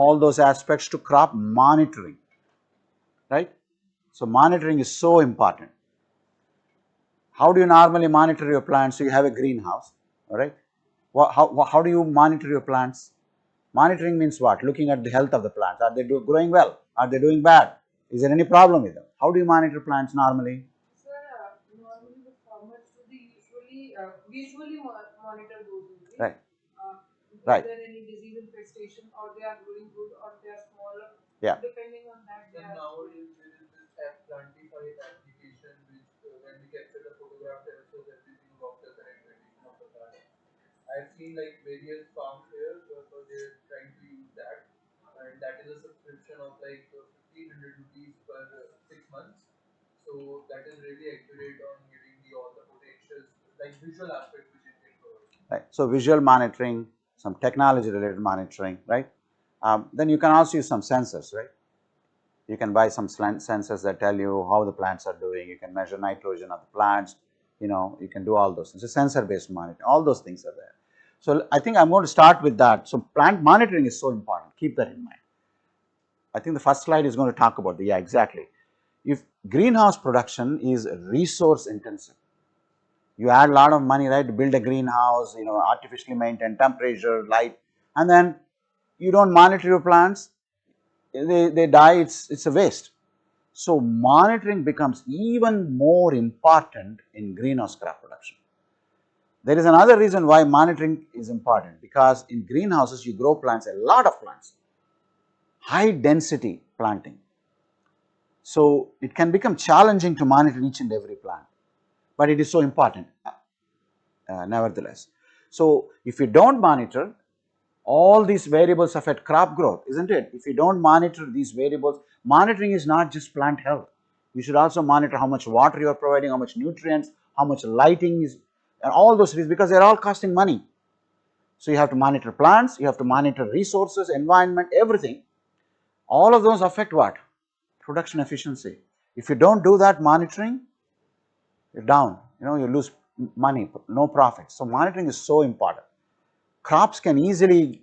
all those aspects to crop monitoring, right? So monitoring is so important. How do you normally monitor your plants? So you have a greenhouse, all right? How do you monitor your plants? Monitoring means what? Looking at the health of the plants. Are they growing well? Are they doing bad? Is there any problem with them? How do you monitor plants normally? Sir, normally the farmers do they usually monitor those only. Right. Is Right. there any disease infestation, or they are growing good, or they are smaller? Yeah. Depending on that, they are. Nowadays there is this app Plantify application which when we capture the photograph tells us everything about the current condition of the plant. I've seen like various farms here, so they're trying to use that, and that is a subscription of like 1500 rupees per 6 months. So that is really accurate on giving the all the potential like visual aspect which it can provide. Right. So visual monitoring, some technology related monitoring, right? Then you can also use some sensors, right? You can buy some sensors that tell you how the plants are doing. You can measure nitrogen of the plants. You can do all those things. So sensor based monitoring, all those things are there. So I think I'm going to start with that. So plant monitoring is so important. Keep that in mind. I think the first slide is going to talk about yeah, exactly. If greenhouse production is resource intensive, you add a lot of money, right, to build a greenhouse, artificially maintain temperature, light, and then you don't monitor your plants, they die, it's a waste. So monitoring becomes even more important in greenhouse crop production. There is another reason why monitoring is important, because in greenhouses you grow plants, a lot of plants, high density planting. So it can become challenging to monitor each and every plant, but it is so important nevertheless. So if you don't monitor, all these variables affect crop growth, isn't it? If you don't monitor these variables, monitoring is not just plant health. You should also monitor how much water you are providing, how much nutrients, how much lighting is, and all those things, because they're all costing money. So you have to monitor plants, you have to monitor resources, environment, everything. All of those affect what? Production efficiency. If you don't do that monitoring, you're down. You lose money, no profit. So monitoring is so important. Crops can easily,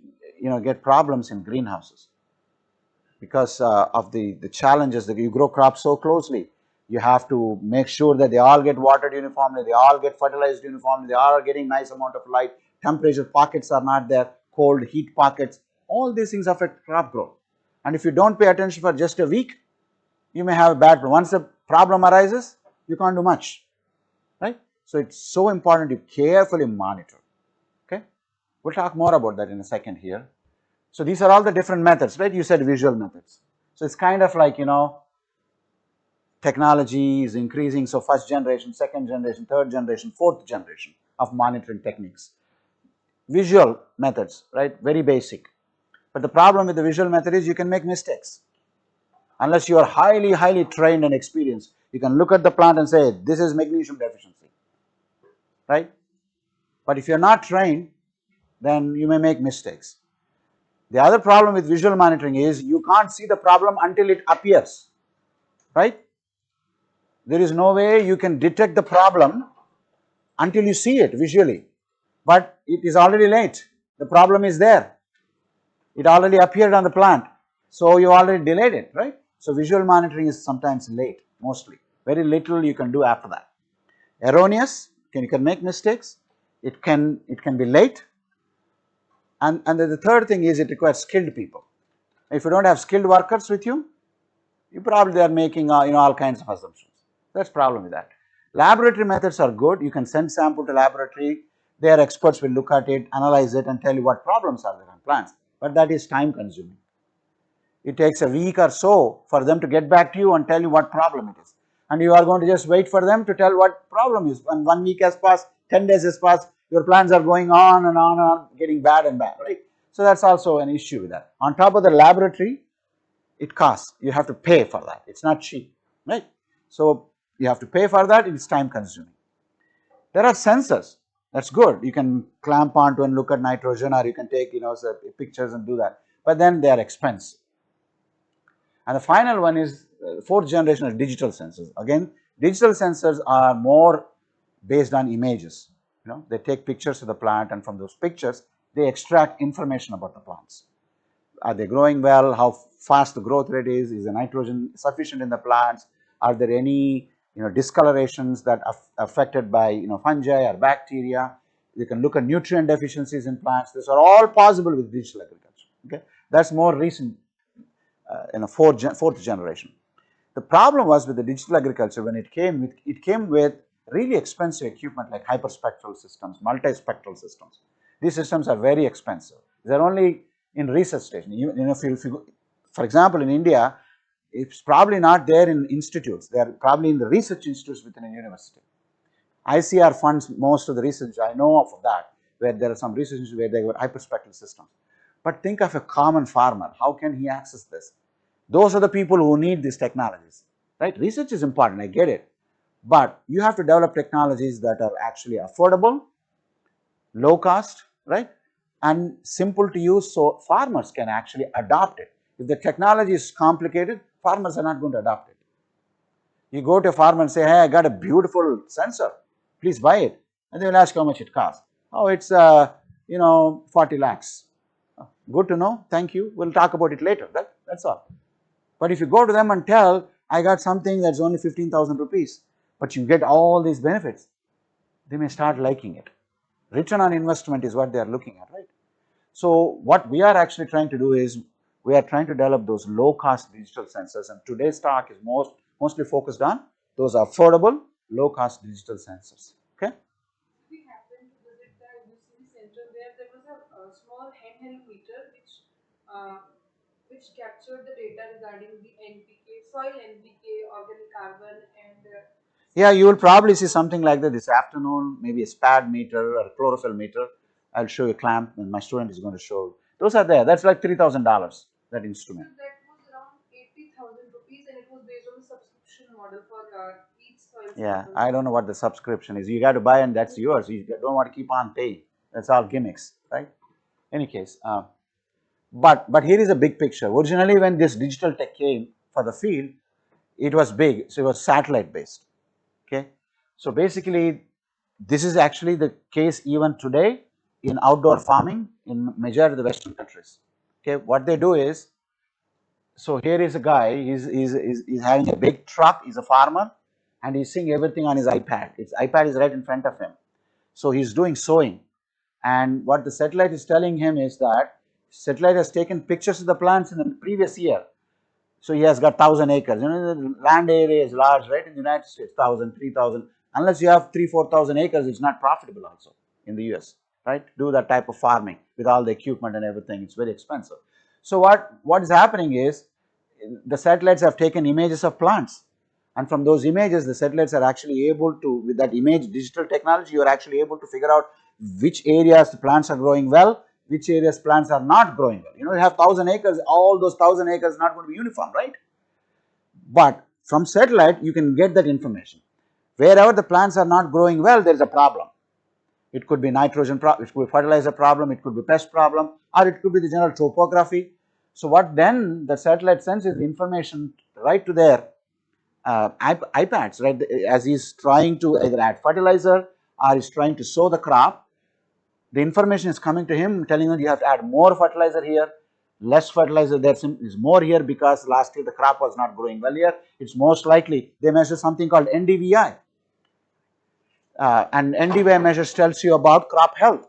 get problems in greenhouses because of the challenges that you grow crops so closely. You have to make sure that they all get watered uniformly, they all get fertilized uniformly, they all are getting nice amount of light, temperature pockets are not there, cold, heat pockets. All these things affect crop growth. And if you don't pay attention for just a week, you may have a bad problem. Once the problem arises, you can't do much, right? So it's so important to carefully monitor. Okay, we'll talk more about that in a second here. So these are all the different methods, right? You said visual methods. So it's kind of like, technology is increasing. So first generation, second generation, third generation, fourth generation of monitoring techniques. Visual methods, right? Very basic. But the problem with the visual method is you can make mistakes. Unless you are highly, highly trained and experienced, you can look at the plant and say, this is magnesium deficiency, right? But if you're not trained, then you may make mistakes. The other problem with visual monitoring is you can't see the problem until it appears, right? There is no way you can detect the problem until you see it visually, but it is already late. The problem is there. It already appeared on the plant, so you already delayed it, right? So visual monitoring is sometimes late, mostly. Very little you can do after that. Erroneous, you can make mistakes. It can be late. And the third thing is it requires skilled people. If you don't have skilled workers with you, you probably are making all kinds of assumptions. That's the problem with that. Laboratory methods are good. You can send sample to laboratory. Their experts will look at it, analyze it, and tell you what problems are there on plants. But that is time consuming. It takes a week or so for them to get back to you and tell you what problem it is. And you are going to just wait for them to tell what problem is. When 1 week has passed, 10 days has passed, your plans are going on and on and on, getting bad and bad, right? So that's also an issue with that. On top of the laboratory, it costs. You have to pay for that. It's not cheap, right? So you have to pay for that. It's time consuming. There are sensors. That's good. You can clamp onto and look at nitrogen, or you can take pictures and do that. But then they are expensive. And the final one is fourth generation of digital sensors. Again, digital sensors are more based on images. They take pictures of the plant, and from those pictures they extract information about the plants. are they growing well, how fast the growth rate is the nitrogen sufficient in the plants, are there any discolorations that are affected by fungi or bacteria. You can look at nutrient deficiencies in plants. These are all possible with digital agriculture. Okay, that's more recent, fourth generation. The problem was with the digital agriculture when it came with really expensive equipment like hyperspectral systems, multispectral systems. These systems are very expensive. They're only in research station. If you, for example, in India, it's probably not there in institutes. They are probably in the research institutes within a university. ICR funds most of the research. I know of that, where there are some research institutes where they have hyperspectral systems. But think of a common farmer. How can he access this? Those are the people who need these technologies, right? Research is important, I get it. But you have to develop technologies that are actually affordable, low cost, right? And simple to use so farmers can actually adopt it. If the technology is complicated, farmers are not going to adopt it. You go to a farmer and say, hey, I got a beautiful sensor, please buy it. And they will ask how much it costs. Oh, it's 40 lakhs. Good to know, thank you, we'll talk about it later, that's all. But if you go to them and tell, I got something that's only 15,000 rupees, but you get all these benefits, they may start liking it. Return on investment is what they are looking at, right? So what we are actually trying to do is, we are trying to develop those low-cost digital sensors, and today's talk is mostly focused on those affordable, low-cost digital sensors. Okay. We happened to visit the UCB center where there was a small handheld meter which captured the data regarding the NPK, soil NPK, organic carbon, and yeah, you will probably see something like that this afternoon, maybe a SPAD meter or a chlorophyll meter. I'll show you a clamp, and my student is going to show. Those are there. That's like $3,000, that instrument. so that was around 80,000 rupees, and it was based on the subscription model for each soil Yeah, sample. I don't know what the subscription is. You got to buy and that's yours. You don't want to keep on paying. That's all gimmicks, right? Any case, but here is a big picture. Originally, when this digital tech came for the field, it was big. So it was satellite based. Okay, so basically, this is actually the case even today in outdoor farming in majority of the Western countries. Okay, what they do is, so here is a guy, he's having a big truck, he's a farmer, and he's seeing everything on his iPad. His iPad is right in front of him. So he's doing sowing. And what the satellite is telling him is that satellite has taken pictures of the plants in the previous year. So he has got 1,000 acres. The land area is large, right? In the United States, 1,000, 3,000. Unless you have 4,000 acres, it's not profitable also in the US, right? Do that type of farming with all the equipment and everything. It's very expensive. So what is happening is, the satellites have taken images of plants. And from those images, the satellites are actually able to, with that image digital technology, you are actually able to figure out which areas the plants are growing well, which areas plants are not growing well. You have 1,000 acres, all those 1,000 acres are not going to be uniform, right? But from satellite, you can get that information. Wherever the plants are not growing well, there is a problem. It could be nitrogen problem, it could be fertilizer problem, it could be pest problem, or it could be the general topography. So what then the satellite sends is information right to their iPads, right? As he's trying to either add fertilizer or he's trying to sow the crop, the information is coming to him telling him you have to add more fertilizer here, less fertilizer there is more here because last year the crop was not growing well here. It's most likely they measure something called NDVI. And NDVI measures tells you about crop health.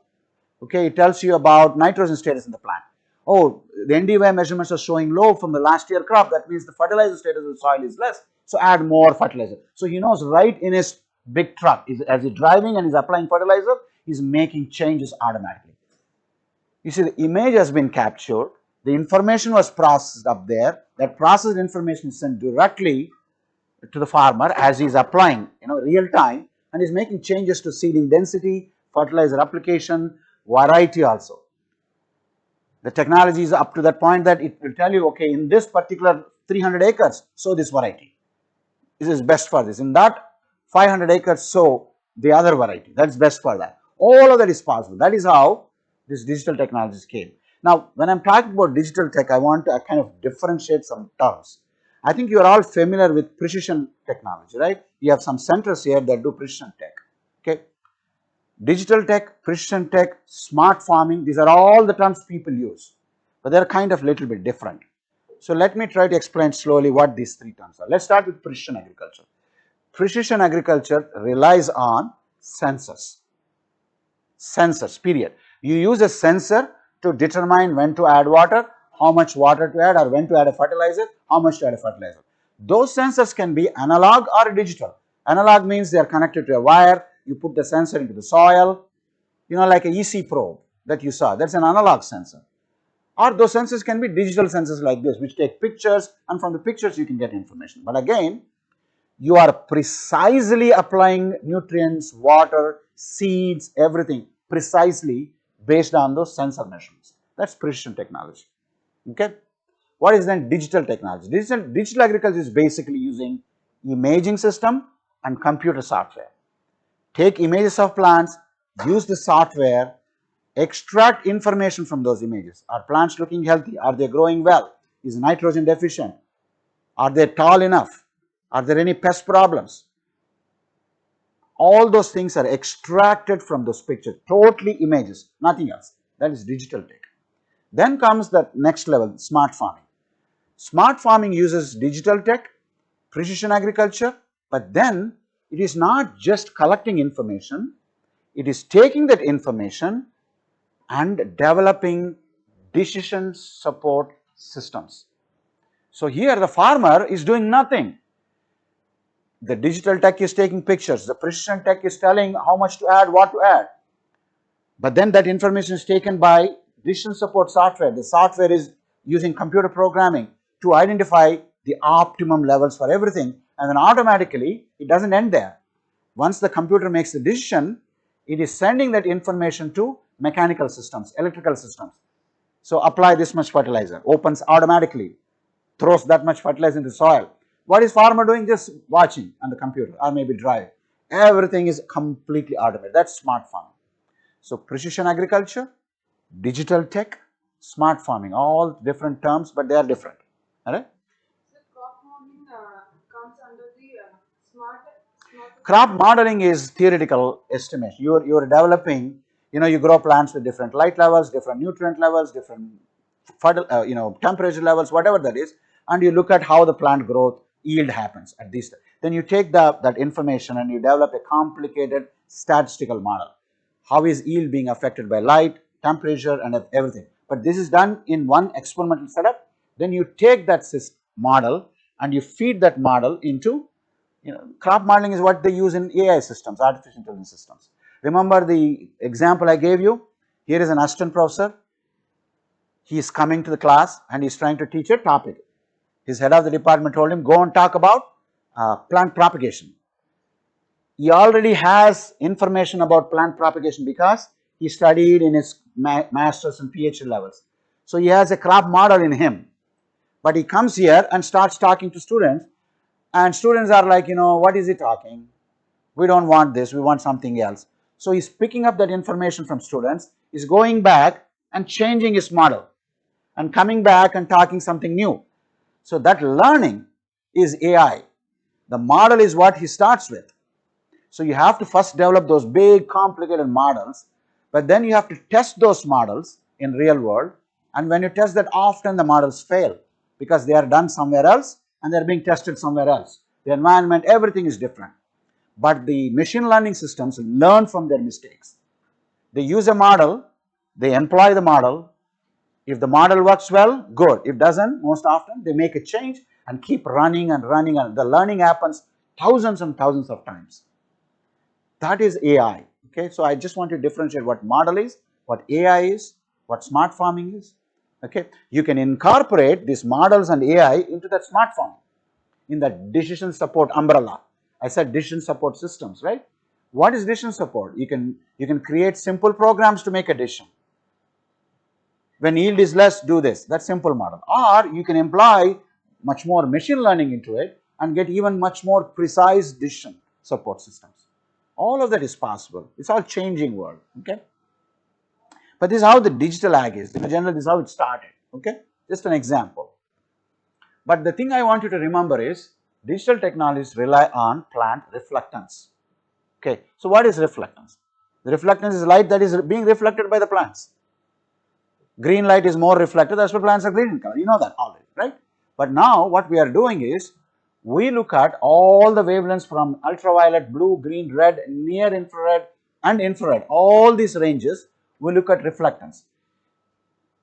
Okay, it tells you about nitrogen status in the plant. Oh, the NDVI measurements are showing low from the last year crop. That means the fertilizer status of the soil is less. So add more fertilizer. So he knows right in his big truck, as he's driving and he's applying fertilizer, he's making changes automatically. You see, the image has been captured. The information was processed up there. That processed information is sent directly to the farmer as he's applying, real time, and he's making changes to seeding density, fertilizer application, variety also. The technology is up to that point that it will tell you, okay, in this particular 300 acres, sow this variety. This is best for this. In that 500 acres, sow the other variety. That's best for that. All of that is possible. That is how this digital technologies came. Now, when I'm talking about digital tech, I want to kind of differentiate some terms. I think you are all familiar with precision technology, right? You have some centers here that do precision tech. Okay, digital tech, precision tech, smart farming, these are all the terms people use. but they are kind of little bit different. So let me try to explain slowly what these three terms are. Let's start with precision agriculture. Precision agriculture relies on sensors. Sensors, period. You use a sensor to determine when to add water, how much water to add, or when to add a fertilizer, how much to add a fertilizer. Those sensors can be analog or digital. Analog means they are connected to a wire, you put the sensor into the soil, like a EC probe that you saw, that's an analog sensor. Or those sensors can be digital sensors like this, which take pictures, and from the pictures you can get information. But again, you are precisely applying nutrients, water, seeds, everything precisely based on those sensor measurements. That's precision technology. Okay. What is then digital technology? Digital agriculture is basically using imaging system and computer software. Take images of plants, use the software, extract information from those images. Are plants looking healthy? Are they growing well? Is nitrogen deficient? Are they tall enough? Are there any pest problems? All those things are extracted from those pictures, totally images, nothing else. That is digital tech. Then comes the next level, smart farming. Smart farming uses digital tech, precision agriculture, but then it is not just collecting information, it is taking that information and developing decision support systems. So here the farmer is doing nothing. The digital tech is taking pictures, the precision tech is telling how much to add, what to add. But then that information is taken by decision support software. The software is using computer programming to identify the optimum levels for everything, and then automatically it doesn't end there. Once the computer makes the decision, it is sending that information to mechanical systems, electrical systems. So apply this much fertilizer, opens automatically, throws that much fertilizer into the soil. What is farmer doing? Just watching on the computer or maybe drive. Everything is completely automated. That's smart farming. So precision agriculture, digital tech, smart farming, all different terms, but they are different. All right? So crop modeling comes under the smart. Crop modeling is theoretical estimation. You're developing, you grow plants with different light levels, different nutrient levels, different temperature levels, whatever that is, and you look at how the plant growth yield happens at these. Then you take that information and you develop a complicated statistical model. How is yield being affected by light, temperature, and everything? But this is done in one experimental setup. Then you take that model and you feed that model into, crop modeling is what they use in AI systems, artificial intelligence systems. Remember the example I gave you? Here is an assistant professor. He is coming to the class and he is trying to teach a topic. His head of the department told him, go and talk about plant propagation. He already has information about plant propagation because he studied in his master's and PhD levels. So he has a crop model in him. But he comes here and starts talking to students, and students are like, what is he talking? We don't want this, we want something else. So he's picking up that information from students, he's going back and changing his model and coming back and talking something new. So that learning is AI. The model is what he starts with. So you have to first develop those big complicated models, but then you have to test those models in real world, and when you test that, often the models fail because they are done somewhere else and they are being tested somewhere else. The environment, everything is different. But the machine learning systems learn from their mistakes. They use a model, they employ the model. If the model works well, good. If doesn't, most often they make a change and keep running and running, and the learning happens thousands and thousands of times. That is AI. Okay, so I just want to differentiate what model is, what AI is, what smart farming is. Okay, you can incorporate these models and AI into that smart farming in the decision support umbrella. I said decision support systems, right? What is decision support? You can create simple programs to make a decision. When yield is less, do this. That's simple model. Or you can employ much more machine learning into it and get even much more precise decision support systems. All of that is possible. It's all changing world. Okay. But this is how the digital ag is. In general, this is how it started. Okay. Just an example. But the thing I want you to remember is digital technologies rely on plant reflectance. Okay. So what is reflectance? The reflectance is light that is being reflected by the plants. Green light is more reflective, that's why plants are green in color. You know that already, right? But now what we are doing is, we look at all the wavelengths from ultraviolet, blue, green, red, near infrared and infrared, all these ranges, we look at reflectance.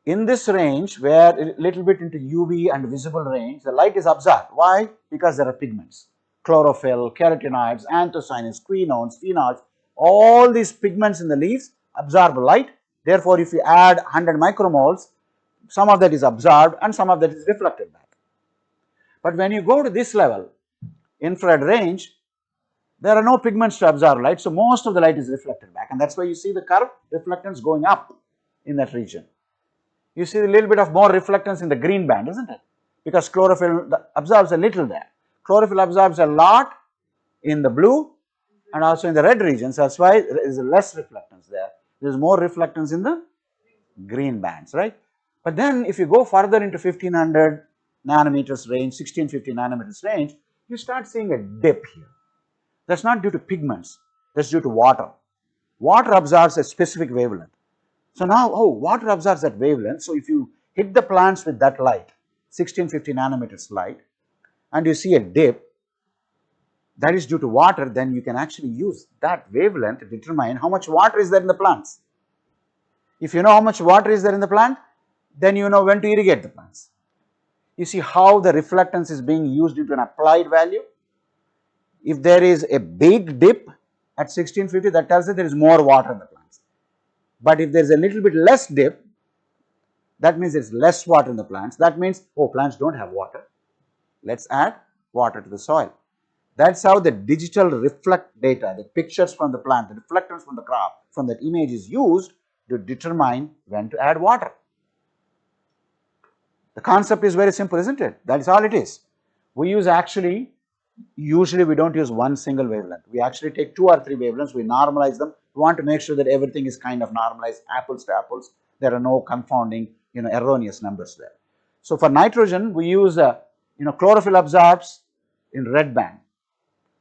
In this range, where a little bit into UV and visible range, the light is absorbed. Why? Because there are pigments, chlorophyll, carotenoids, anthocyanins, quinones, phenols, all these pigments in the leaves absorb light. Therefore, if you add 100 micromoles, some of that is absorbed and some of that is reflected back. But when you go to this level, infrared range, there are no pigments to absorb light, so most of the light is reflected back, and that's why you see the curve reflectance going up in that region. You see a little bit of more reflectance in the green band, isn't it? Because chlorophyll absorbs a little there. Chlorophyll absorbs a lot in the blue and also in the red regions. That's why there is less reflectance there. There is more reflectance in the green bands, right? But then if you go further into 1500 nanometers range, 1650 nanometers range, you start seeing a dip here. That's not due to pigments, that's due to water. Water absorbs a specific wavelength. So now, water absorbs that wavelength. So if you hit the plants with that light, 1650 nanometers light, and you see a dip, that is due to water, then you can actually use that wavelength to determine how much water is there in the plants. If you know how much water is there in the plant, then you know when to irrigate the plants. You see how the reflectance is being used into an applied value. If there is a big dip at 1650, that tells you there is more water in the plants. But if there is a little bit less dip, that means there is less water in the plants. That means, plants don't have water. Let's add water to the soil. That's how the digital reflect data, the pictures from the plant, the reflectance from the crop, from that image is used to determine when to add water. The concept is very simple, isn't it? That is all it is. We use usually we don't use one single wavelength. We actually take 2 or 3 wavelengths, we normalize them. We want to make sure that everything is kind of normalized, apples to apples. There are no confounding, erroneous numbers there. So for nitrogen, we use, chlorophyll absorbs in red band.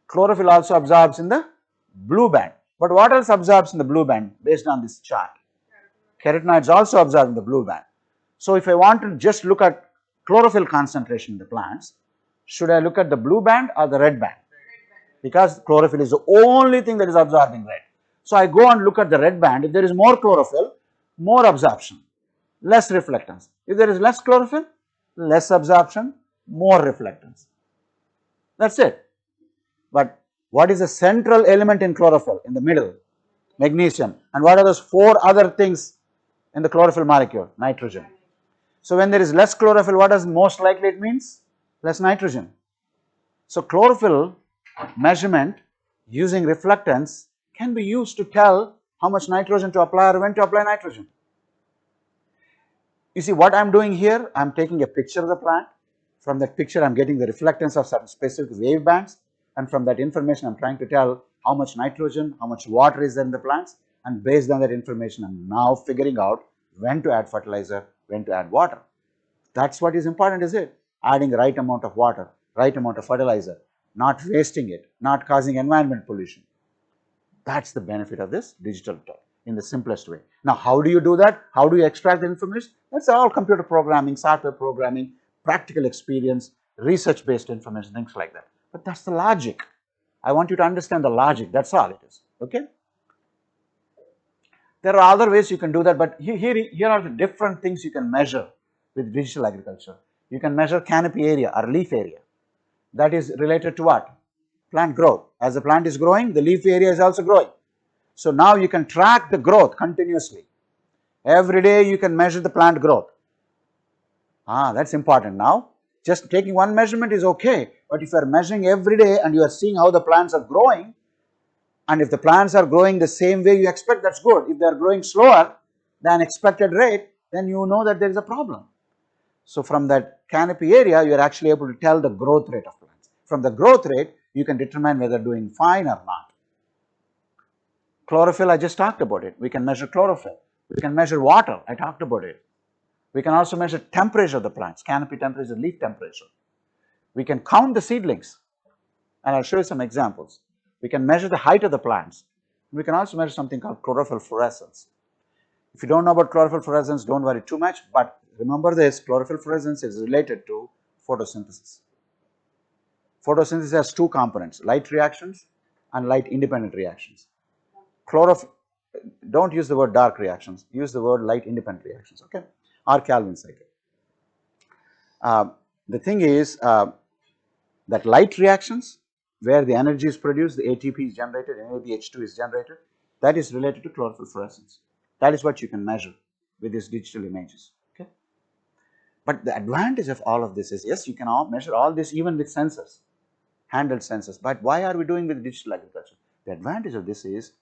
Chlorophyll also absorbs in the blue band. But what else absorbs in the blue band based on this chart? Carotenoids also absorb in the blue band. So if I want to just look at chlorophyll concentration in the plants, should I look at the blue band or the red band? Because chlorophyll is the only thing that is absorbing red. So I go and look at the red band. If there is more chlorophyll, more absorption, less reflectance. If there is less chlorophyll, less absorption, more reflectance. That's it. But what is the central element in chlorophyll in the middle? Magnesium. And what are those 4 other things in the chlorophyll molecule? Nitrogen. So when there is less chlorophyll, what does most likely it means? Less nitrogen. So chlorophyll measurement using reflectance can be used to tell how much nitrogen to apply or when to apply nitrogen. You see what I am doing here? I am taking a picture of the plant. From that picture I am getting the reflectance of certain specific wave bands, and from that information I am trying to tell how much nitrogen, how much water is there in the plants, and based on that information I am now figuring out when to add fertilizer, when to add water. That's what is important, is it? Adding the right amount of water, right amount of fertilizer, not wasting it, not causing environment pollution. That's the benefit of this digital talk in the simplest way. Now, how do you do that? How do you extract the information? That's all computer programming, software programming, practical experience, research-based information, things like that. But that's the logic. I want you to understand the logic. That's all it is. Okay? There are other ways you can do that, but here are the different things you can measure with digital agriculture. You can measure canopy area or leaf area. That is related to what? Plant growth. As the plant is growing, the leaf area is also growing. So now you can track the growth continuously. Every day you can measure the plant growth. That's important now. Just taking one measurement is okay, but if you are measuring every day and you are seeing how the plants are growing, and if the plants are growing the same way you expect, that's good. If they are growing slower than expected rate, then you know that there is a problem. So from that canopy area, you are actually able to tell the growth rate of plants. From the growth rate, you can determine whether doing fine or not. Chlorophyll, I just talked about it. We can measure chlorophyll. We can measure water. I talked about it. We can also measure temperature of the plants, canopy temperature, leaf temperature. We can count the seedlings, and I'll show you some examples. We can measure the height of the plants. We can also measure something called chlorophyll fluorescence. If you don't know about chlorophyll fluorescence, don't worry too much, but remember this, chlorophyll fluorescence is related to photosynthesis. Photosynthesis has two components, light reactions and light independent reactions. Don't use the word dark reactions, use the word light independent reactions, okay, or Calvin cycle. The thing is that light reactions, where the energy is produced, the ATP is generated, NADH2 is generated, that is related to chlorophyll fluorescence. That is what you can measure with these digital images. Okay. But the advantage of all of this is, yes, you can measure all this even with sensors, handheld sensors. But why are we doing with digital agriculture? The advantage of this is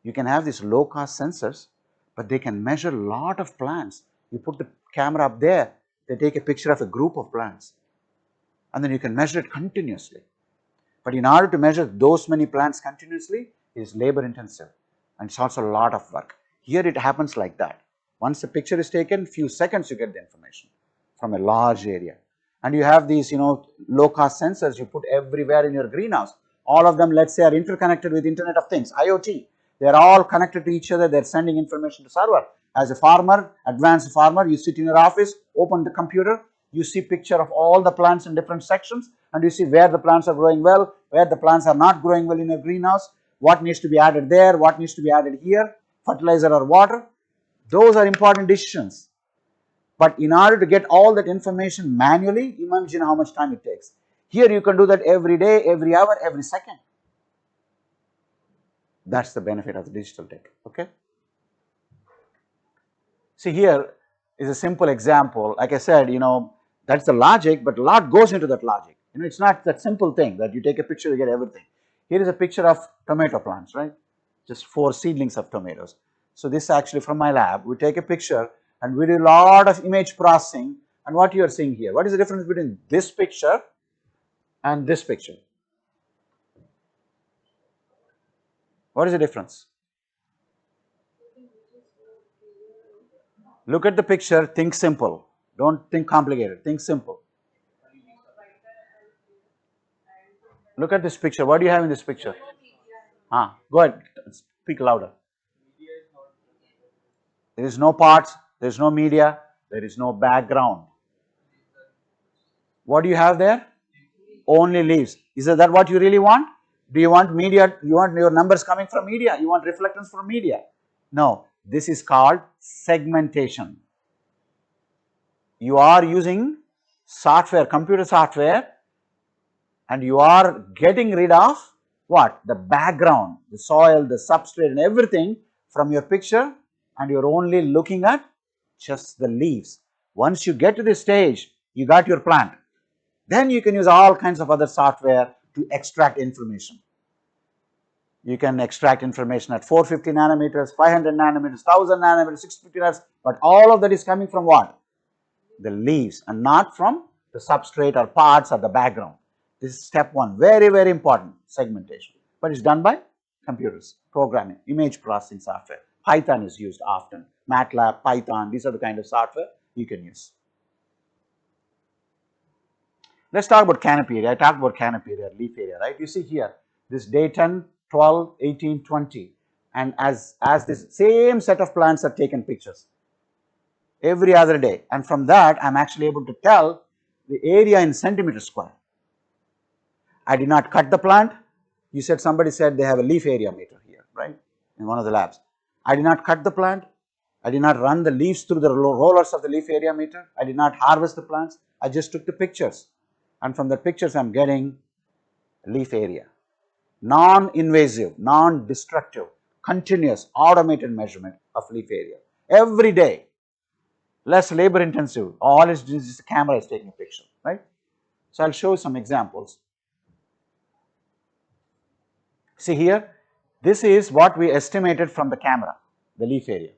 you can have these low cost sensors, but they can measure a lot of plants. You put the camera up there, they take a picture of a group of plants, and then you can measure it continuously. But in order to measure those many plants continuously, it is labor intensive and it's also a lot of work. Here it happens like that. Once the picture is taken, few seconds you get the information from a large area. And you have these, low cost sensors you put everywhere in your greenhouse. All of them, let's say, are interconnected with Internet of Things, IoT. They are all connected to each other. They are sending information to server. As a farmer, advanced farmer, you sit in your office, open the computer, you see picture of all the plants in different sections, and you see where the plants are growing well, where the plants are not growing well in a greenhouse, what needs to be added there, what needs to be added here, fertilizer or water. Those are important decisions. But in order to get all that information manually, imagine how much time it takes. Here you can do that every day, every hour, every second. That's the benefit of the digital tech, okay? See, here is a simple example. Like I said, that's the logic, but a lot goes into that logic. It's not that simple thing that you take a picture, you get everything. Here is a picture of tomato plants, right? Just 4 seedlings of tomatoes. So this actually from my lab, we take a picture and we do a lot of image processing. And what you are seeing here, what is the difference between this picture and this picture? What is the difference? Look at the picture, think simple. Don't think complicated, think simple. Look at this picture. What do you have in this picture? Go ahead, speak louder. There is no parts, there is no media, there is no background. What do you have there? Only leaves. Is that what you really want? Do you want media? You want your numbers coming from media? You want reflectance from media? No, this is called segmentation. You are using software, computer software, and you are getting rid of what? The background, the soil, the substrate and everything from your picture, and you're only looking at just the leaves. Once you get to this stage, you got your plant. Then you can use all kinds of other software to extract information. You can extract information at 450 nanometers, 500 nanometers, 1000 nanometers, 650 nanometers, but all of that is coming from what? The leaves, and not from the substrate or parts or the background. This is step one, very, very important, segmentation. But it's done by computers, programming, image processing software. Python is used often. MATLAB, Python, these are the kind of software you can use. Let's talk about canopy area. I talked about canopy area, leaf area, right? You see here, this day 10, 12, 18, 20. And as this same set of plants are taken pictures every other day. And from that, I'm actually able to tell the area in centimeter square. I did not cut the plant. You said, somebody said they have a leaf area meter here, right? In one of the labs. I did not cut the plant. I did not run the leaves through the rollers of the leaf area meter. I did not harvest the plants. I just took the pictures. And from the pictures, I'm getting leaf area. Non-invasive, non-destructive, continuous, automated measurement of leaf area. Every day. Less labor intensive. All it's doing is the camera is taking a picture, right? So I'll show you some examples. See here, this is what we estimated from the camera, the leaf area.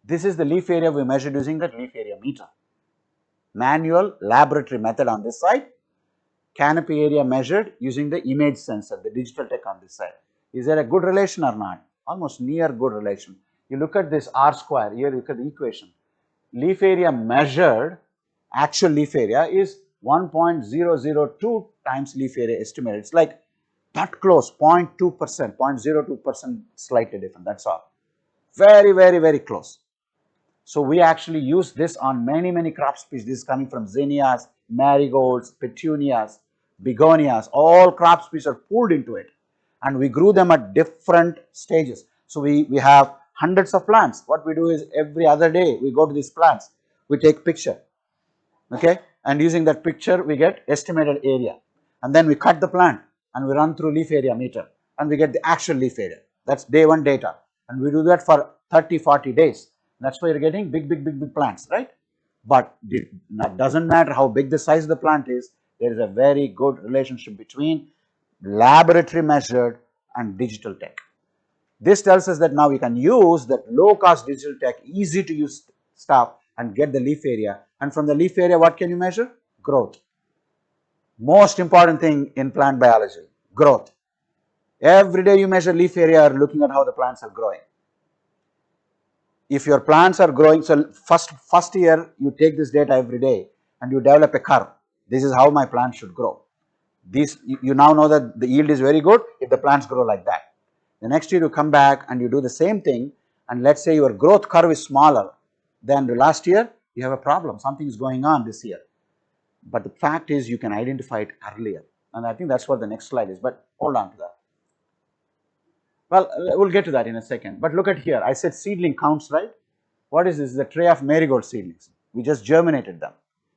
This is the leaf area we measured using the leaf area meter. Manual laboratory method on this side, canopy area measured using the image sensor, the digital tech on this side. Is there a good relation or not? Almost near good relation. You look at this R square, here you look at the equation. Leaf area measured, actual leaf area is 1.002 times leaf area estimated. It's like that close, 0.2%, 0.02% slightly different, that's all. Very, very, very close. So we actually use this on many crop species. This is coming from zinnias, marigolds, petunias, begonias. All crop species are pulled into it, and we grew them at different stages. So we have hundreds of plants. What we do is every other day we go to these plants, we take picture, okay, and using that picture we get estimated area, and then we cut the plant and we run through leaf area meter and we get the actual leaf area. That's day one data, and we do that for 30-40 days. That's why you're getting big plants, right? But it doesn't matter how big the size of the plant is, there is a very good relationship between laboratory measured and digital tech. This tells us that now we can use that low cost digital tech, easy to use stuff, and get the leaf area. And from the leaf area, what can you measure? Growth. Most important thing in plant biology, growth. Every day you measure leaf area, looking at how the plants are growing. If your plants are growing, so first year you take this data every day and you develop a curve. This is how my plant should grow. This, you now know that the yield is very good if the plants grow like that. The next year you come back and you do the same thing, and let's say your growth curve is smaller than the last year, you have a problem. Something is going on this year. But the fact is you can identify it earlier, and I think that's what the next slide is, but hold on to that. Well, we'll get to that in a second, but look at here. I said seedling counts, right? What is this? The tray of marigold seedlings. We just germinated them.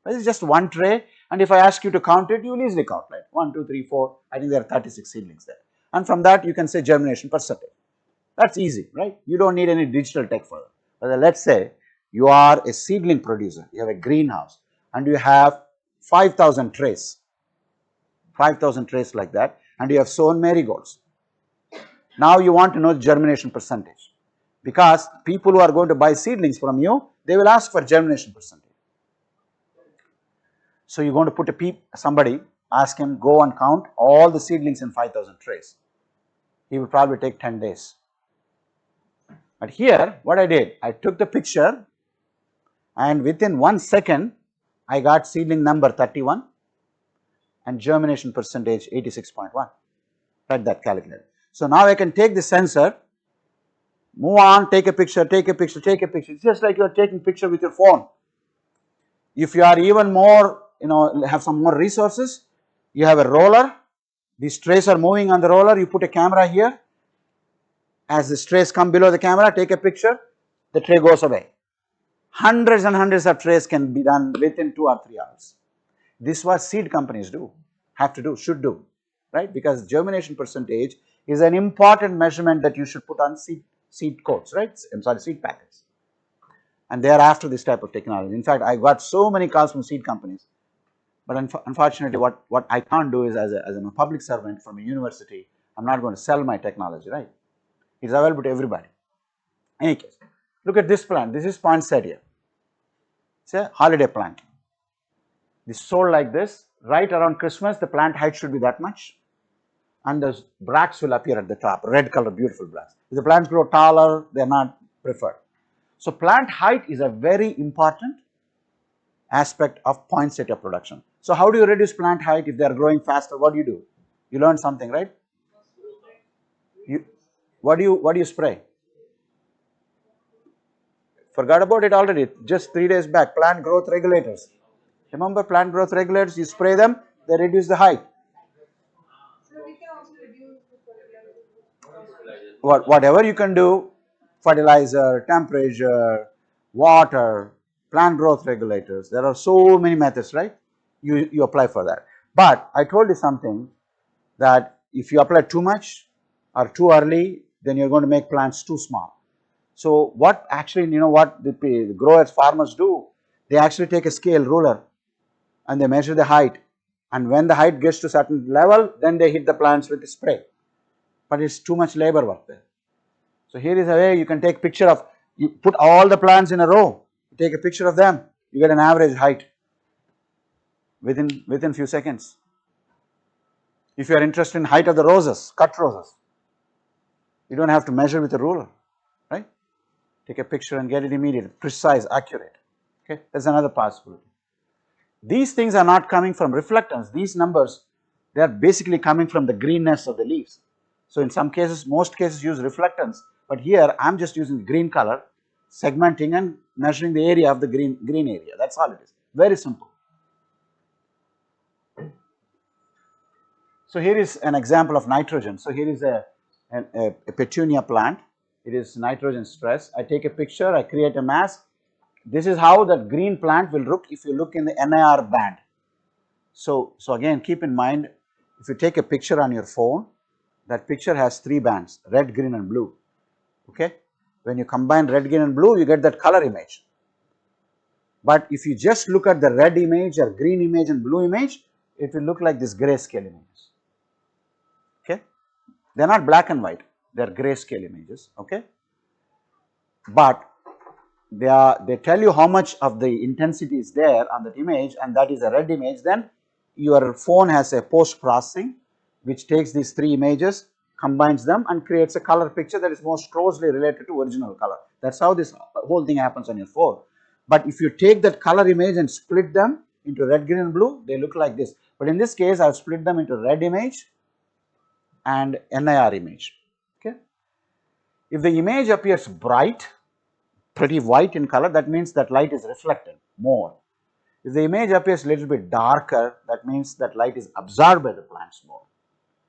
This is just one tray, and if I ask you to count it, you will easily count, right? 1, 2, 3, 4. I think there are 36 seedlings there. And from that, you can say germination percentage. That's easy, right? You don't need any digital tech for that. But let's say you are a seedling producer. You have a greenhouse, and you have 5,000 trays. 5,000 trays like that, and you have sown marigolds. Now you want to know the germination percentage, because people who are going to buy seedlings from you, they will ask for germination percentage. So you're going to put somebody, ask him, go and count all the seedlings in 5,000 trays. He will probably take 10 days. But here, what I did, I took the picture, and within 1 second, I got seedling number 31 and germination percentage 86.1. Let that calculated. So now I can take the sensor, move on, take a picture, take a picture, take a picture. It's just like you are taking picture with your phone. If you are even more, have some more resources, you have a roller. These trays are moving on the roller. You put a camera here. As the trays come below the camera, take a picture, the tray goes away. Hundreds and hundreds of trays can be done within 2 or 3 hours. This is what seed companies do, have to do, should do, right? Because germination percentage is an important measurement that you should put on seed coats, right? I'm sorry, seed packets. And they are after this type of technology. In fact, I got so many calls from seed companies, but unfortunately, what I can't do is, as a public servant from a university, I'm not going to sell my technology, right? It's available to everybody. In any case, look at this plant. This is poinsettia. It's a holiday plant. This sold like this. Right around Christmas, the plant height should be that much, and the bracts will appear at the top, red color, beautiful bracts. If the plants grow taller, they are not preferred. So plant height is a very important aspect of poinsettia production. So how do you reduce plant height if they are growing faster? What do? You learn something, right? What do you spray? Forgot about it already. Just 3 days back, plant growth regulators. Remember plant growth regulators? You spray them, they reduce the height. So we can also reduce the fertilizer. Whatever you can do, fertilizer, temperature, water, plant growth regulators. There are so many methods, right? You apply for that. But I told you something, that if you apply too much or too early, then you're going to make plants too small. So what actually, what the growers, farmers do, they actually take a scale ruler and they measure the height, and when the height gets to a certain level, then they hit the plants with the spray. But it's too much labor work there. So here is a way you can take picture of, you put all the plants in a row, you take a picture of them, you get an average height within few seconds. If you are interested in height of the roses, cut roses, you don't have to measure with a ruler, right? Take a picture and get it immediate, precise, accurate. Okay, that's another possibility. These things are not coming from reflectance. These numbers, they are basically coming from the greenness of the leaves. So in some cases, most cases use reflectance, but here I'm just using green color segmenting and measuring the area of the green area. That's all it is. Very simple. So here is an example of nitrogen. So here is a petunia plant. It is nitrogen stress. I take a picture, I create a mask. This is how that green plant will look if you look in the NIR band. So again, keep in mind, if you take a picture on your phone, that picture has 3 bands, red, green and blue. Okay? When you combine red, green and blue, you get that color image. But if you just look at the red image or green image and blue image, it will look like this grayscale image. Okay? They are not black and white, they are grayscale images. Okay? But they tell you how much of the intensity is there on that image, and that is a red image. Then your phone has a post processing which takes these 3 images, combines them and creates a color picture that is most closely related to original color. That's how this whole thing happens on your phone. But if you take that color image and split them into red, green and blue, they look like this. But in this case, I have split them into red image and NIR image. Okay. If the image appears bright, pretty white in color, that means that light is reflected more. If the image appears a little bit darker, that means that light is absorbed by the plants more.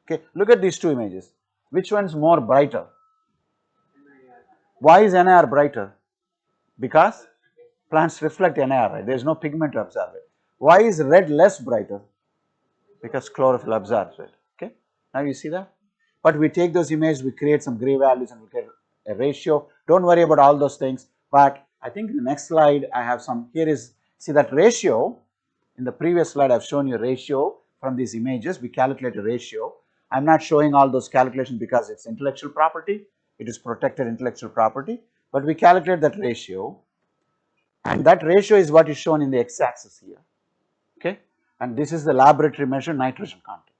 Okay, look at these 2 images. Which one is more brighter? Why is NIR brighter? Because plants reflect NIR, right? There is no pigment to absorb it. Why is red less brighter? Because chlorophyll absorbs it. Okay, now you see that? But we take those images, we create some gray values and we get a ratio. Don't worry about all those things. But I think in the next slide I have some, here is, see that ratio, in the previous slide I have shown you a ratio from these images, we calculate a ratio. I am not showing all those calculations because it's intellectual property, it is protected intellectual property, but we calculate that ratio, and that ratio is what is shown in the x-axis here. Okay, and this is the laboratory measured nitrogen content.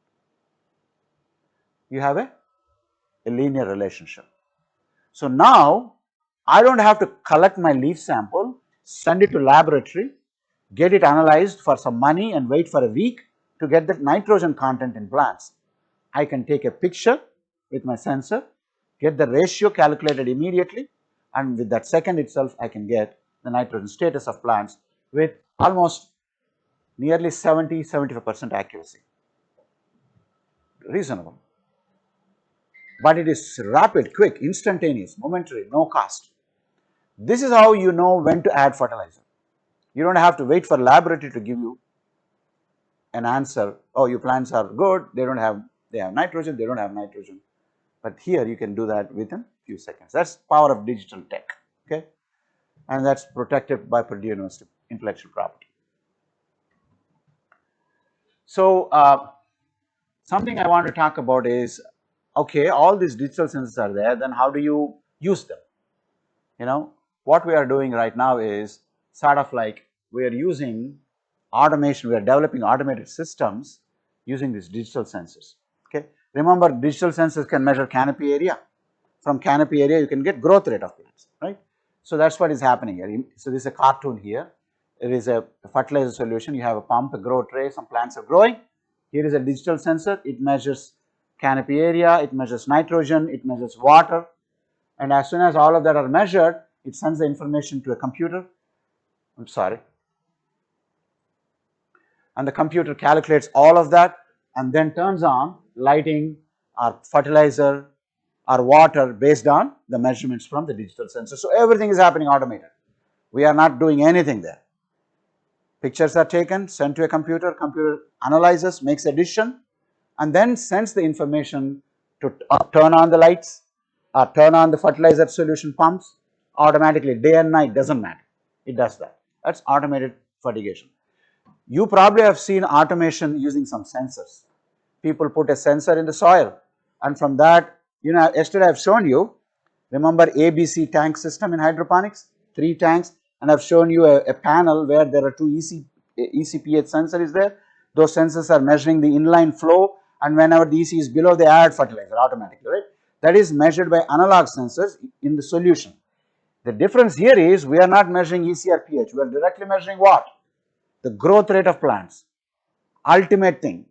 You have a linear relationship. So now I don't have to collect my leaf sample, send it to laboratory, get it analyzed for some money and wait for a week to get the nitrogen content in plants. I can take a picture with my sensor, get the ratio calculated immediately, and with that second itself I can get the nitrogen status of plants with almost nearly 70-75% accuracy. Reasonable. But it is rapid, quick, instantaneous, momentary, no cost. This is how you know when to add fertilizer. You don't have to wait for laboratory to give you an answer. Oh, your plants are good, they have nitrogen, they don't have nitrogen. But here you can do that within a few seconds. That's power of digital tech. Okay, and that's protected by Purdue University intellectual property. So something I want to talk about is, okay, all these digital sensors are there, then how do you use them? You know, what we are doing right now is sort of like we are using automation, we are developing automated systems using these digital sensors. Okay, remember digital sensors can measure canopy area. From canopy area you can get growth rate of plants, right? So that's what is happening here. So this is a cartoon here. It is a fertilizer solution. You have a pump, a grow tray, some plants are growing. Here is a digital sensor. It measures canopy area, it measures nitrogen, it measures water, and as soon as all of that are measured, it sends the information to a computer. I'm sorry. And the computer calculates all of that and then turns on lighting or fertilizer or water based on the measurements from the digital sensor. So everything is happening automated. We are not doing anything there. Pictures are taken, sent to a computer, computer analyzes, makes a decision, and then sends the information to turn on the lights or turn on the fertilizer solution pumps automatically, day and night, doesn't matter. It does that. That's automated fertigation. You probably have seen automation using some sensors. People put a sensor in the soil, and from that, you know, yesterday I've shown you, remember ABC tank system in hydroponics, 3 tanks, and I've shown you a panel where there are 2 ECPH sensor is there. Those sensors are measuring the inline flow, and whenever the EC is below, they add fertilizer automatically, right? That is measured by analog sensors in the solution. The difference here is we are not measuring EC or pH, we are directly measuring what? The growth rate of plants. Ultimate thing.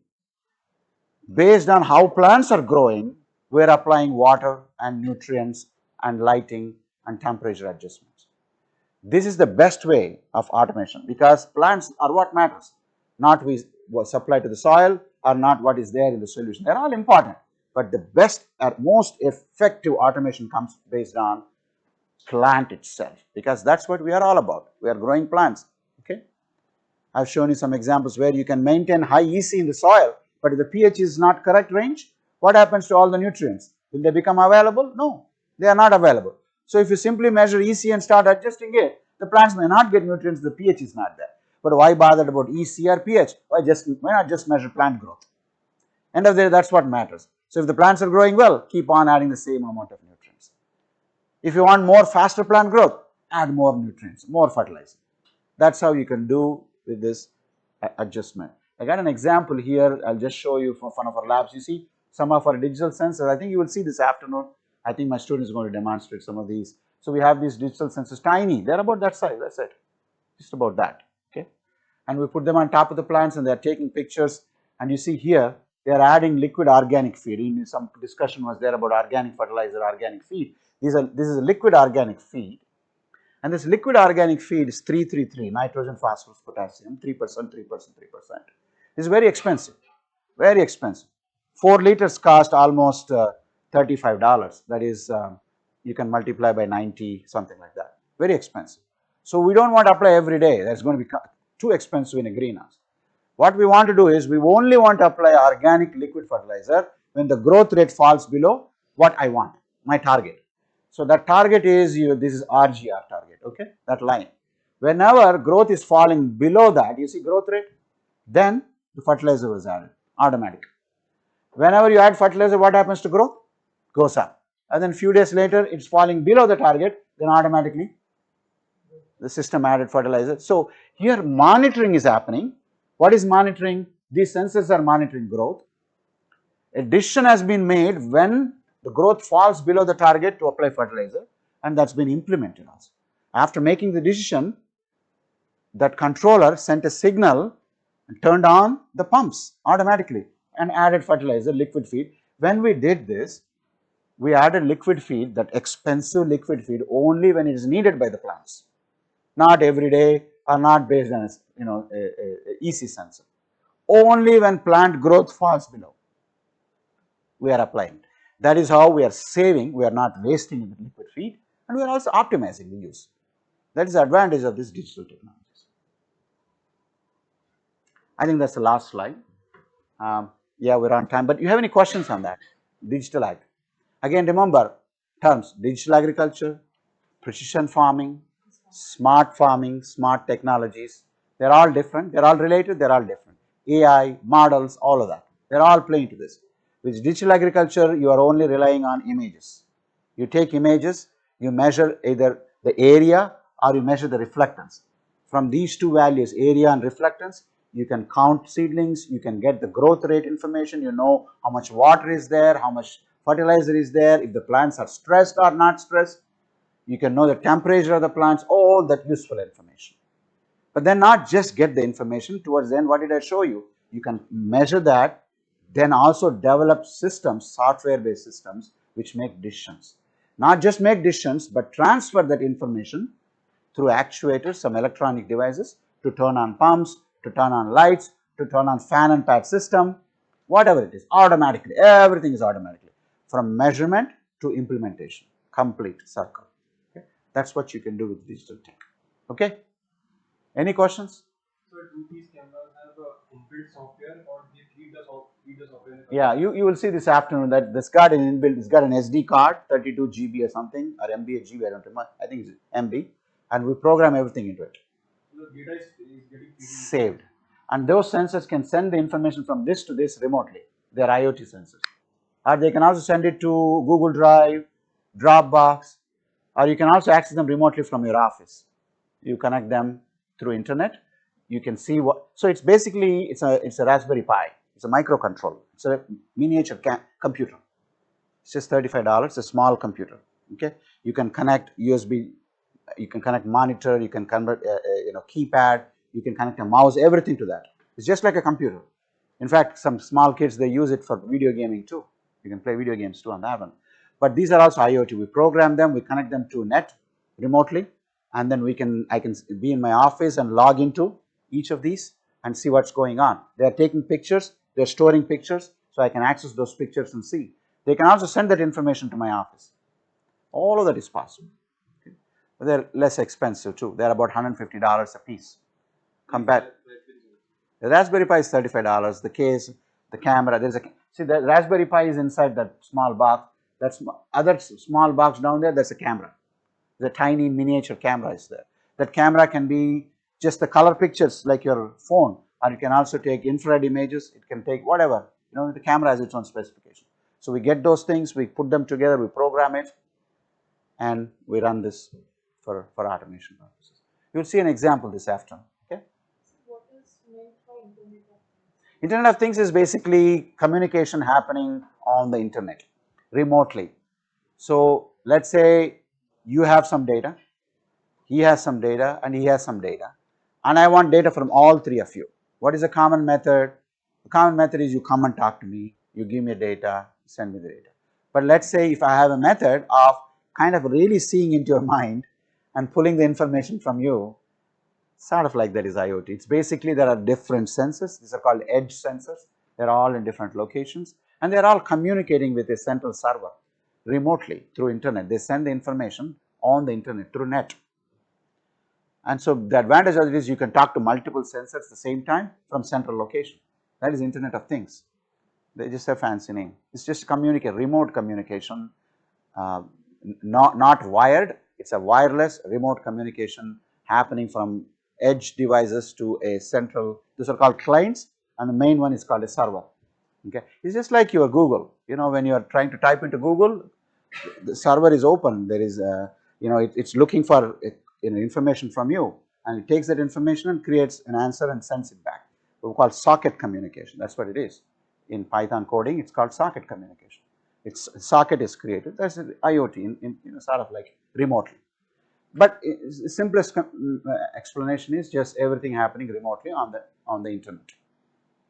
Based on how plants are growing, we are applying water and nutrients and lighting and temperature adjustments. This is the best way of automation because plants are what matters, not what supply to the soil or not what is there in the solution. They are all important, but the best or most effective automation comes based on plant itself because that's what we are all about. We are growing plants. Okay, I've shown you some examples where you can maintain high EC in the soil, but if the pH is not correct range, what happens to all the nutrients? Will they become available? No, they are not available. So if you simply measure EC and start adjusting it, the plants may not get nutrients, the pH is not there. But why bother about EC or pH? Why not just measure plant growth? End of the day, that's what matters. So if the plants are growing well, keep on adding the same amount of nutrients. If you want more faster plant growth, add more nutrients, more fertilizer. That's how you can do with this adjustment. I got an example here. I'll just show you from one of our labs. You see some of our digital sensors. I think you will see this afternoon. I think my student is going to demonstrate some of these. So we have these digital sensors, tiny. They're about that size. That's it. Just about that. Okay. And we put them on top of the plants, and they're taking pictures. And you see here, they are adding liquid organic feed. In some discussion was there about organic fertilizer, organic feed. This is a liquid organic feed. And this liquid organic feed is 333, nitrogen, phosphorus, potassium, 3%, 3%, 3%. It's very expensive, very expensive. 4 liters cost almost $35. That is, you can multiply by 90, something like that. Very expensive. So we don't want to apply every day. That's going to be too expensive in a greenhouse. What we want to do is we only want to apply organic liquid fertilizer when the growth rate falls below what I want, my target. So that target is this is RGR target, okay, that line. Whenever growth is falling below that, you see growth rate, then the fertilizer was added automatically. Whenever you add fertilizer, what happens to growth? Goes up. And then few days later, it's falling below the target, then automatically the system added fertilizer. So here monitoring is happening. What is monitoring? These sensors are monitoring growth. A decision has been made when the growth falls below the target to apply fertilizer, and that's been implemented also. After making the decision, that controller sent a signal and turned on the pumps automatically and added fertilizer, liquid feed. When we did this, we added liquid feed, that expensive liquid feed, only when it is needed by the plants, not every day or not based on a EC sensor. Only when plant growth falls below, we are applying. That is how we are saving, we are not wasting the liquid feed, and we are also optimizing the use. That is the advantage of this digital technologies. I think that's the last slide. Yeah, we're on time, but you have any questions on that? Digital ag. Again, remember terms: digital agriculture, precision farming, smart technologies. They're all different, they're all related, they're all different. AI, models, all of that. They're all playing to this. With digital agriculture, you are only relying on images. You take images, you measure either the area or you measure the reflectance. From these two values, area and reflectance, you can count seedlings, you can get the growth rate information, you know how much water is there, how much fertilizer is there, if the plants are stressed or not stressed. You can know the temperature of the plants, all that useful information. But then not just get the information, towards the end, what did I show you? You can measure that, then also develop systems, software-based systems, which make decisions. Not just make decisions, but transfer that information through actuators, some electronic devices, to turn on pumps, to turn on lights, to turn on fan and pad system, whatever it is, automatically. Everything is automatically. From measurement to implementation, complete circle. Okay? That's what you can do with digital tech. Okay? Any questions? So do these cameras have a inbuilt software or they feed the software? Yeah, you will see this afternoon that this got an inbuilt, it's got an SD card, 32 GB or something, or MB or GB, I don't remember, I think it's MB, and we program everything into it. So the data is getting saved. And those sensors can send the information from this to this remotely. They are IoT sensors. Or they can also send it to Google Drive, Dropbox, or you can also access them remotely from your office. You connect them through internet. You can see what, so it's basically, it's a Raspberry Pi. It's a microcontroller. It's a miniature computer. It's just $35. It's a small computer. Okay, you can connect USB. You can connect monitor. You can convert keypad. You can connect a mouse. Everything to that. It's just like a computer. In fact, some small kids, they use it for video gaming too. You can play video games too on that one. But these are also IoT. We program them. We connect them to net remotely. and then I can be in my office and log into each of these and see what's going on. They are taking pictures, they're storing pictures, so I can access those pictures and see. They can also send that information to my office. All of that is possible. Okay. But they're less expensive too. They're about $150 a piece. Compared, the Raspberry Pi is $35. The case, the camera, there's a, see the Raspberry Pi is inside that small box. That's other small box down there, that's a camera. The tiny miniature camera is there. That camera can be just the color pictures like your phone, or it can also take infrared images, it can take whatever, the camera has its own specification. So we get those things, we put them together, we program it, and we run this for automation purposes. You'll see an example this afternoon, okay? So what is meant by Internet of Things? Internet of Things is basically communication happening on the internet, remotely. So let's say you have some data, he has some data, and he has some data, and I want data from all three of you. What is a common method? The common method is you come and talk to me, you give me data, send me the data. But let's say if I have a method of kind of really seeing into your mind and pulling the information from you, sort of like that is IoT. It's basically there are different sensors, these are called edge sensors, they're all in different locations, and they're all communicating with a central server remotely through internet. They send the information on the internet through net. And so the advantage of it is you can talk to multiple sensors at the same time from central location. That is Internet of Things. They just have fancy name. It's just remote communication, not wired. It's a wireless remote communication happening from edge devices to a central. Those are called clients, and the main one is called a server. Okay, it's just like your Google. When you are trying to type into Google, the server is open. There is it's looking for information from you, and it takes that information and creates an answer and sends it back. We call socket communication. That's what it is. In Python coding, it's called socket communication. Its socket is created. That's IoT in sort of like remotely. But the simplest explanation is just everything happening remotely on the internet.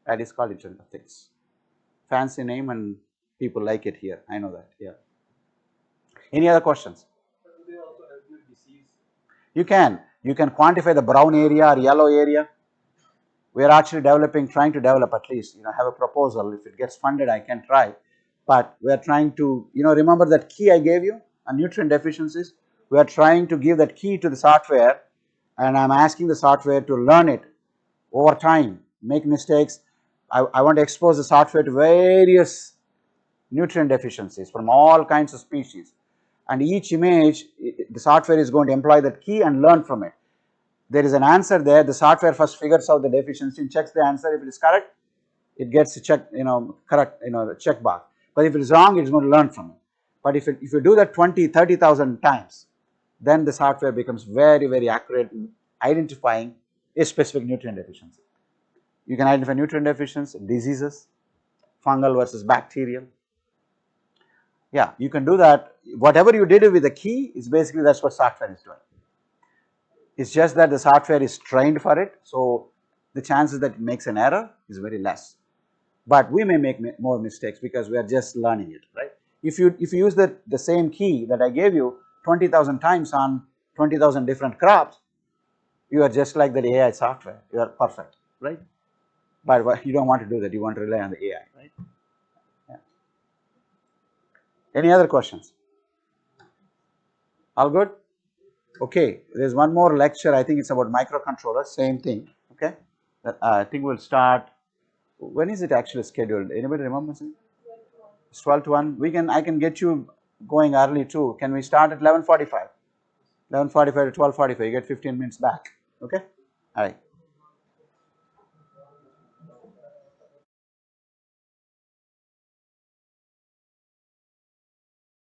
That is called Internet of Things. Fancy name, and people like it here. I know that. Yeah. Any other questions? But do they also help with disease? You can quantify the brown area or yellow area. We are actually trying to develop at least, have a proposal. If it gets funded, I can try. But we are trying to, remember that key I gave you on nutrient deficiencies? We are trying to give that key to the software, and I'm asking the software to learn it over time, make mistakes. I want to expose the software to various nutrient deficiencies from all kinds of species. And each image, the software is going to employ that key and learn from it. There is an answer there. The software first figures out the deficiency and checks the answer. If it is correct, it gets a check, correct, the check box. But if it is wrong, it's going to learn from it. But if you do that 20, 30,000 times, then the software becomes very, very accurate in identifying a specific nutrient deficiency. You can identify nutrient deficiencies, diseases, fungal versus bacterial. Yeah, you can do that. Whatever you did with the key is basically that's what software is doing. It's just that the software is trained for it, so the chances that it makes an error is very less. But we may make more mistakes because we are just learning it, right? If you use the same key that I gave you 20,000 times on 20,000 different crops, you are just like the AI software. You are perfect, right? But you don't want to do that. You want to rely on the AI, right? Yeah. Any other questions? All good? Okay, there's one more lecture. I think it's about microcontrollers, same thing. Okay, I think we'll start. When is it actually scheduled? Anybody remember? It's 12 to 1. I can get you going early too. Can we start at 11:45? 11:45 to 12:45. You get 15 minutes back. Okay. All right.